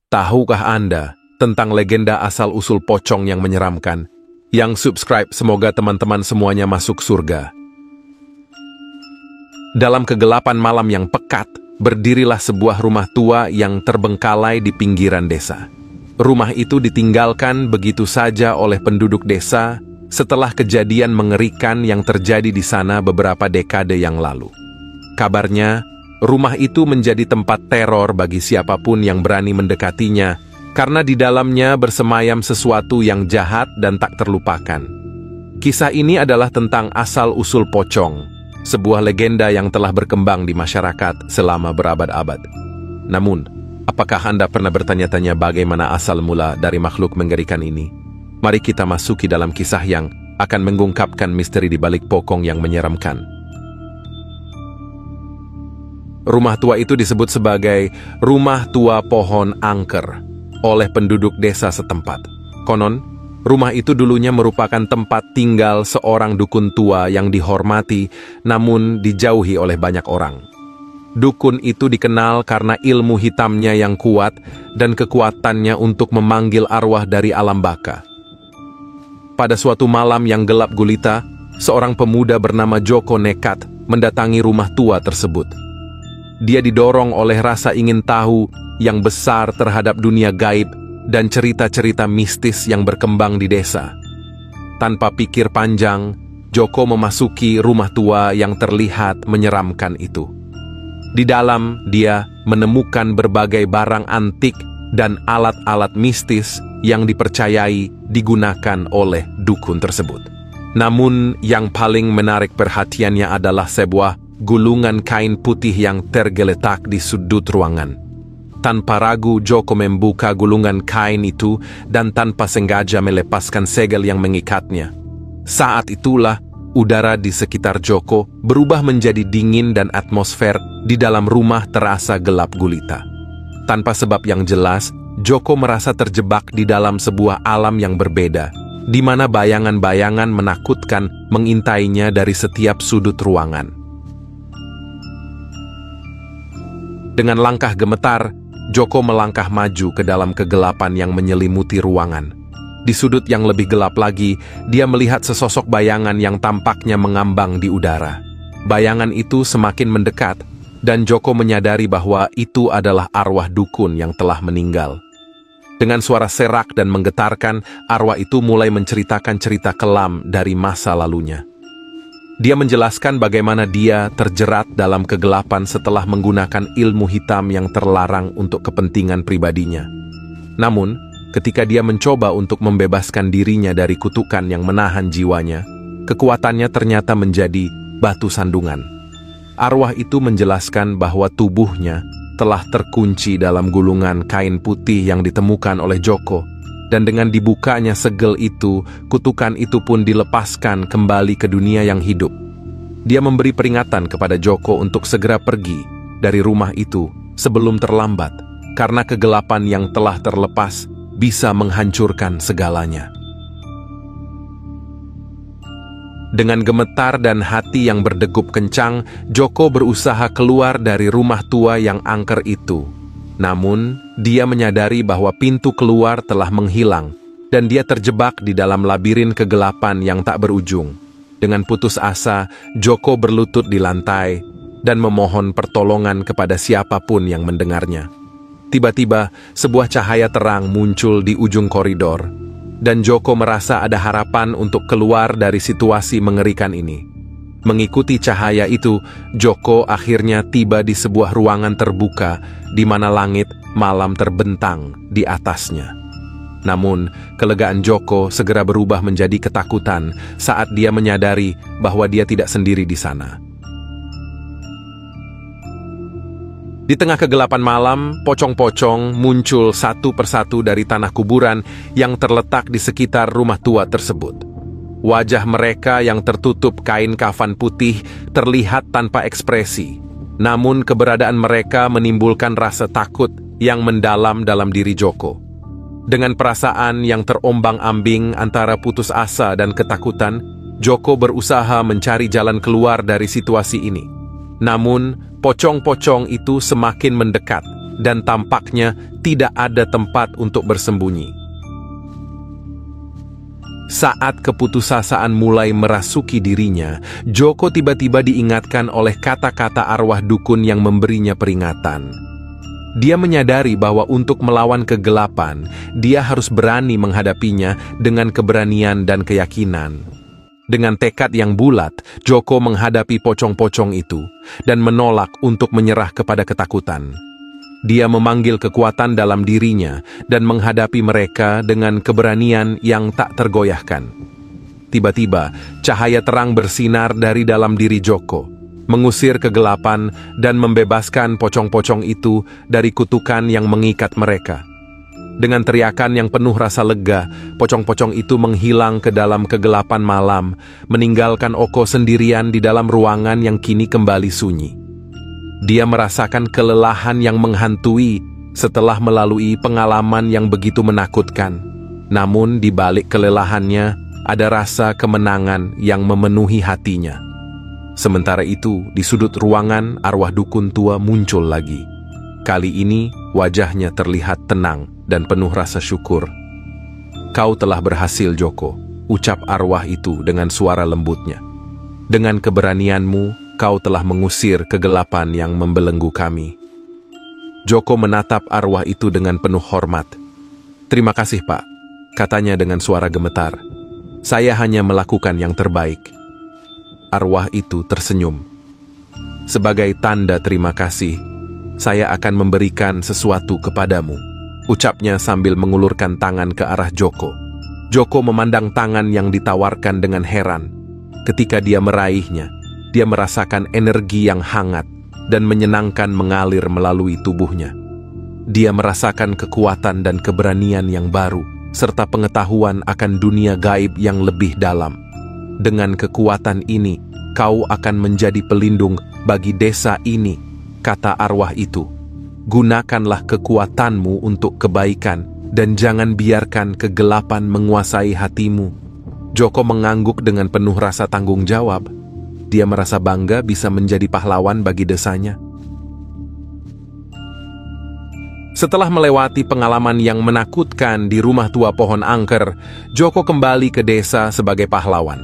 Tahukah Anda tentang legenda asal-usul pocong yang menyeramkan? Yang subscribe, semoga teman-teman semuanya masuk surga. Dalam kegelapan malam yang pekat, berdirilah sebuah rumah tua yang terbengkalai di pinggiran desa. Rumah itu ditinggalkan begitu saja oleh penduduk desa setelah kejadian mengerikan yang terjadi di sana beberapa dekade yang lalu. Kabarnya, rumah itu menjadi tempat teror bagi siapapun yang berani mendekatinya, karena di dalamnya bersemayam sesuatu yang jahat dan tak terlupakan. Kisah ini adalah tentang asal-usul pocong, sebuah legenda yang telah berkembang di masyarakat selama berabad-abad. Namun, apakah Anda pernah bertanya-tanya bagaimana asal mula dari makhluk mengerikan ini? Mari kita masuki dalam kisah yang akan mengungkapkan misteri di balik pocong yang menyeramkan. Rumah tua itu disebut sebagai Rumah Tua Pohon Angker oleh penduduk desa setempat. Konon, rumah itu dulunya merupakan tempat tinggal seorang dukun tua yang dihormati namun dijauhi oleh banyak orang. Dukun itu dikenal karena ilmu hitamnya yang kuat dan kekuatannya untuk memanggil arwah dari alam baka. Pada suatu malam yang gelap gulita, seorang pemuda bernama Joko nekat mendatangi rumah tua tersebut. Dia didorong oleh rasa ingin tahu yang besar terhadap dunia gaib dan cerita-cerita mistis yang berkembang di desa. Tanpa pikir panjang, Joko memasuki rumah tua yang terlihat menyeramkan itu. Di dalam, dia menemukan berbagai barang antik dan alat-alat mistis yang dipercayai digunakan oleh dukun tersebut. Namun, yang paling menarik perhatiannya adalah sebuah gulungan kain putih yang tergeletak di sudut ruangan. Tanpa ragu, Joko membuka gulungan kain itu dan tanpa sengaja melepaskan segel yang mengikatnya. Saat itulah, udara di sekitar Joko berubah menjadi dingin dan atmosfer di dalam rumah terasa gelap gulita. Tanpa sebab yang jelas, Joko merasa terjebak di dalam sebuah alam yang berbeda, di mana bayangan-bayangan menakutkan mengintainya dari setiap sudut ruangan. Dengan langkah gemetar, Joko melangkah maju ke dalam kegelapan yang menyelimuti ruangan. Di sudut yang lebih gelap lagi, dia melihat sesosok bayangan yang tampaknya mengambang di udara. Bayangan itu semakin mendekat, dan Joko menyadari bahwa itu adalah arwah dukun yang telah meninggal. Dengan suara serak dan menggetarkan, arwah itu mulai menceritakan cerita kelam dari masa lalunya. Dia menjelaskan bagaimana dia terjerat dalam kegelapan setelah menggunakan ilmu hitam yang terlarang untuk kepentingan pribadinya. Namun, ketika dia mencoba untuk membebaskan dirinya dari kutukan yang menahan jiwanya, kekuatannya ternyata menjadi batu sandungan. Arwah itu menjelaskan bahwa tubuhnya telah terkunci dalam gulungan kain putih yang ditemukan oleh Joko, dan dengan dibukanya segel itu, kutukan itu pun dilepaskan kembali ke dunia yang hidup. Dia memberi peringatan kepada Joko untuk segera pergi dari rumah itu sebelum terlambat, karena kegelapan yang telah terlepas bisa menghancurkan segalanya. Dengan gemetar dan hati yang berdegup kencang, Joko berusaha keluar dari rumah tua yang angker itu. Namun, dia menyadari bahwa pintu keluar telah menghilang, dan dia terjebak di dalam labirin kegelapan yang tak berujung. Dengan putus asa, Joko berlutut di lantai dan memohon pertolongan kepada siapapun yang mendengarnya. Tiba-tiba, sebuah cahaya terang muncul di ujung koridor, dan Joko merasa ada harapan untuk keluar dari situasi mengerikan ini. Mengikuti cahaya itu, Joko akhirnya tiba di sebuah ruangan terbuka di mana langit malam terbentang di atasnya. Namun, kelegaan Joko segera berubah menjadi ketakutan saat dia menyadari bahwa dia tidak sendiri di sana. Di tengah kegelapan malam, pocong-pocong muncul satu persatu dari tanah kuburan yang terletak di sekitar rumah tua tersebut. Wajah mereka yang tertutup kain kafan putih terlihat tanpa ekspresi, namun keberadaan mereka menimbulkan rasa takut yang mendalam dalam diri Joko. Dengan perasaan yang terombang-ambing antara putus asa dan ketakutan, Joko berusaha mencari jalan keluar dari situasi ini. Namun, pocong-pocong itu semakin mendekat, dan tampaknya tidak ada tempat untuk bersembunyi. Saat keputusasaan mulai merasuki dirinya, Joko tiba-tiba diingatkan oleh kata-kata arwah dukun yang memberinya peringatan. Dia menyadari bahwa untuk melawan kegelapan, dia harus berani menghadapinya dengan keberanian dan keyakinan. Dengan tekad yang bulat, Joko menghadapi pocong-pocong itu dan menolak untuk menyerah kepada ketakutan. Dia memanggil kekuatan dalam dirinya dan menghadapi mereka dengan keberanian yang tak tergoyahkan. Tiba-tiba, cahaya terang bersinar dari dalam diri Joko, mengusir kegelapan dan membebaskan pocong-pocong itu dari kutukan yang mengikat mereka. Dengan teriakan yang penuh rasa lega, pocong-pocong itu menghilang ke dalam kegelapan malam, meninggalkan Oko sendirian di dalam ruangan yang kini kembali sunyi. Dia merasakan kelelahan yang menghantui setelah melalui pengalaman yang begitu menakutkan. Namun di balik kelelahannya, ada rasa kemenangan yang memenuhi hatinya. Sementara itu, di sudut ruangan, arwah dukun tua muncul lagi. Kali ini, wajahnya terlihat tenang dan penuh rasa syukur. "Kau telah berhasil, Joko," ucap arwah itu dengan suara lembutnya. "Dengan keberanianmu, kau telah mengusir kegelapan yang membelenggu kami." Joko menatap arwah itu dengan penuh hormat. "Terima kasih, Pak," katanya dengan suara gemetar. "Saya hanya melakukan yang terbaik." Arwah itu tersenyum. "Sebagai tanda terima kasih, saya akan memberikan sesuatu kepadamu," ucapnya sambil mengulurkan tangan ke arah Joko. Joko memandang tangan yang ditawarkan dengan heran. Ketika dia meraihnya, dia merasakan energi yang hangat dan menyenangkan mengalir melalui tubuhnya. Dia merasakan kekuatan dan keberanian yang baru, serta pengetahuan akan dunia gaib yang lebih dalam. "Dengan kekuatan ini, kau akan menjadi pelindung bagi desa ini," kata arwah itu. "Gunakanlah kekuatanmu untuk kebaikan dan jangan biarkan kegelapan menguasai hatimu." Joko mengangguk dengan penuh rasa tanggung jawab. Dia merasa bangga bisa menjadi pahlawan bagi desanya. Setelah melewati pengalaman yang menakutkan di rumah tua pohon angker, Joko kembali ke desa sebagai pahlawan.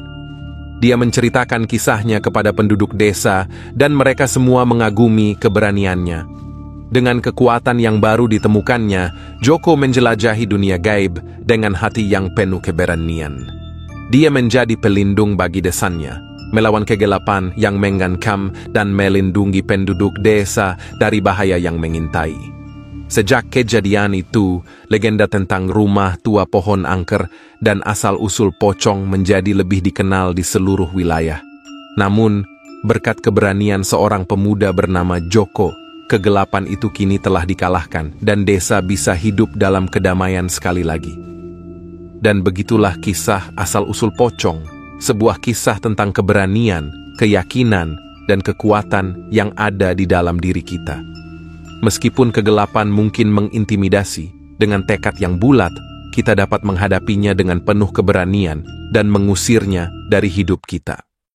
Dia menceritakan kisahnya kepada penduduk desa dan mereka semua mengagumi keberaniannya. Dengan kekuatan yang baru ditemukannya, Joko menjelajahi dunia gaib dengan hati yang penuh keberanian. Dia menjadi pelindung bagi desanya, melawan kegelapan yang mengancam dan melindungi penduduk desa dari bahaya yang mengintai. Sejak kejadian itu, legenda tentang rumah tua pohon angker dan asal-usul pocong menjadi lebih dikenal di seluruh wilayah. Namun, berkat keberanian seorang pemuda bernama Joko, kegelapan itu kini telah dikalahkan dan desa bisa hidup dalam kedamaian sekali lagi. Dan begitulah kisah asal-usul pocong, sebuah kisah tentang keberanian, keyakinan, dan kekuatan yang ada di dalam diri kita. Meskipun kegelapan mungkin mengintimidasi, dengan tekad yang bulat, kita dapat menghadapinya dengan penuh keberanian dan mengusirnya dari hidup kita.